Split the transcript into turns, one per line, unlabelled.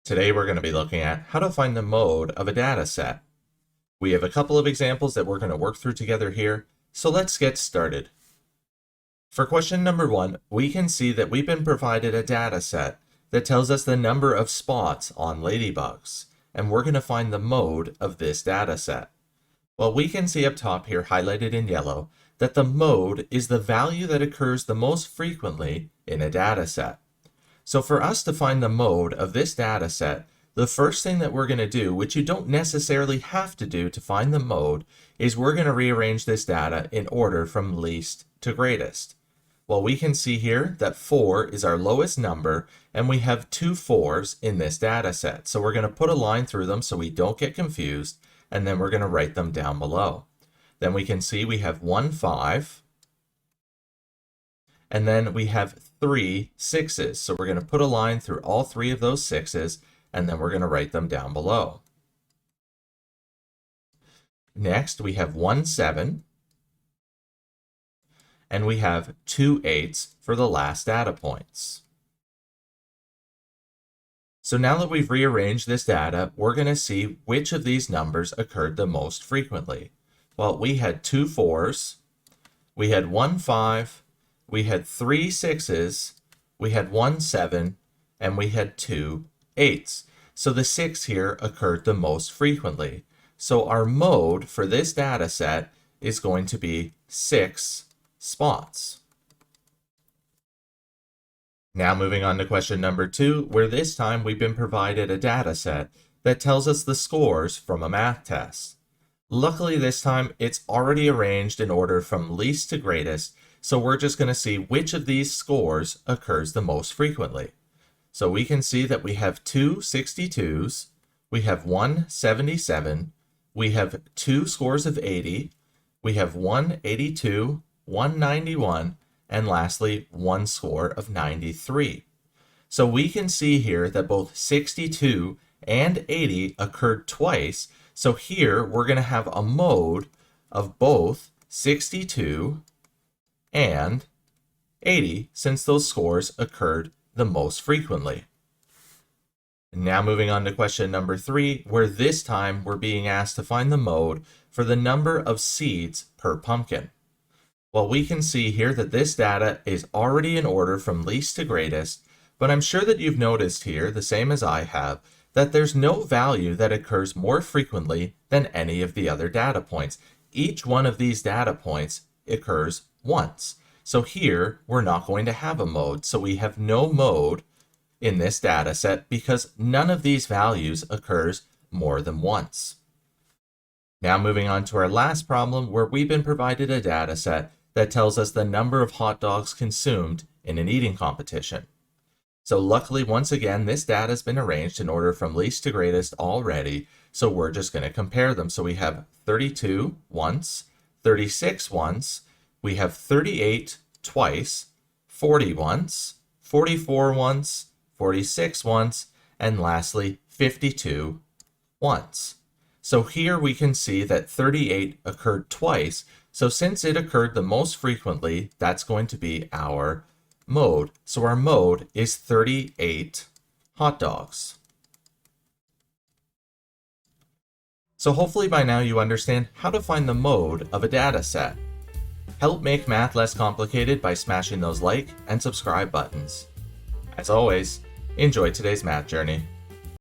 Today we're going to be looking at how to find the mode of a data set. We have a couple of examples that we're going to work through together here, so let's get started. For question number 1, we can see that we've been provided a data set that tells us the number of spots on ladybugs, and we're going to find the mode of this data set. Well, we can see up top here highlighted in yellow that the mode is the value that occurs the most frequently in a data set. So for us to find the mode of this data set, the first thing that we're going to do, which you don't necessarily have to do to find the mode, is we're going to rearrange this data in order from least to greatest. Well, we can see here that 4 is our lowest number, and we have 2 4s in this data set. So we're going to put a line through them so we don't get confused, and then we're going to write them down below. Then we can see we have 1 5, and then we have 3 6s. So we're going to put a line through all 3 of those 6s, and then we're going to write them down below. Next, we have 1 7, and we have 2 8s for the last data points. So now that we've rearranged this data, we're going to see which of these numbers occurred the most frequently. Well, we had 2 4s, we had 1 5, we had 3 6s, we had 1 7, and we had 2 8s. So the 6 here occurred the most frequently. So our mode for this data set is going to be 6 spots. Now moving on to question number 2, where this time we've been provided a data set that tells us the scores from a math test. Luckily this time it's already arranged in order from least to greatest, so we're just going to see which of these scores occurs the most frequently. So we can see that we have 2 62s, we have 1 77, we have 2 scores of 80, we have 1 82, 1 91, and lastly 1 score of 93. So we can see here that both 62 and 80 occurred twice, so here we're going to have a mode of both 62 and 80 since those scores occurred the most frequently. Now moving on to question number 3, where this time we're being asked to find the mode for the number of seeds per pumpkin. Well, we can see here that this data is already in order from least to greatest, but I'm sure that you've noticed here, the same as I have, that there's no value that occurs more frequently than any of the other data points. Each one of these data points occurs once. So here, we're not going to have a mode, so we have no mode in this data set because none of these values occurs more than once. Now moving on to our last problem, where we've been provided a data set that tells us the number of hot dogs consumed in an eating competition. So luckily, once again, this data has been arranged in order from least to greatest already, so we're just going to compare them. So we have 32 once, 36 once, we have 38 twice, 40 once, 44 once, 46 once, and lastly 52 once. So here we can see that 38 occurred twice, so since it occurred the most frequently, that's going to be our mode. So our mode is 38 hot dogs. So hopefully by now you understand how to find the mode of a data set. Help make math less complicated by smashing those like and subscribe buttons. As always, enjoy today's math journey.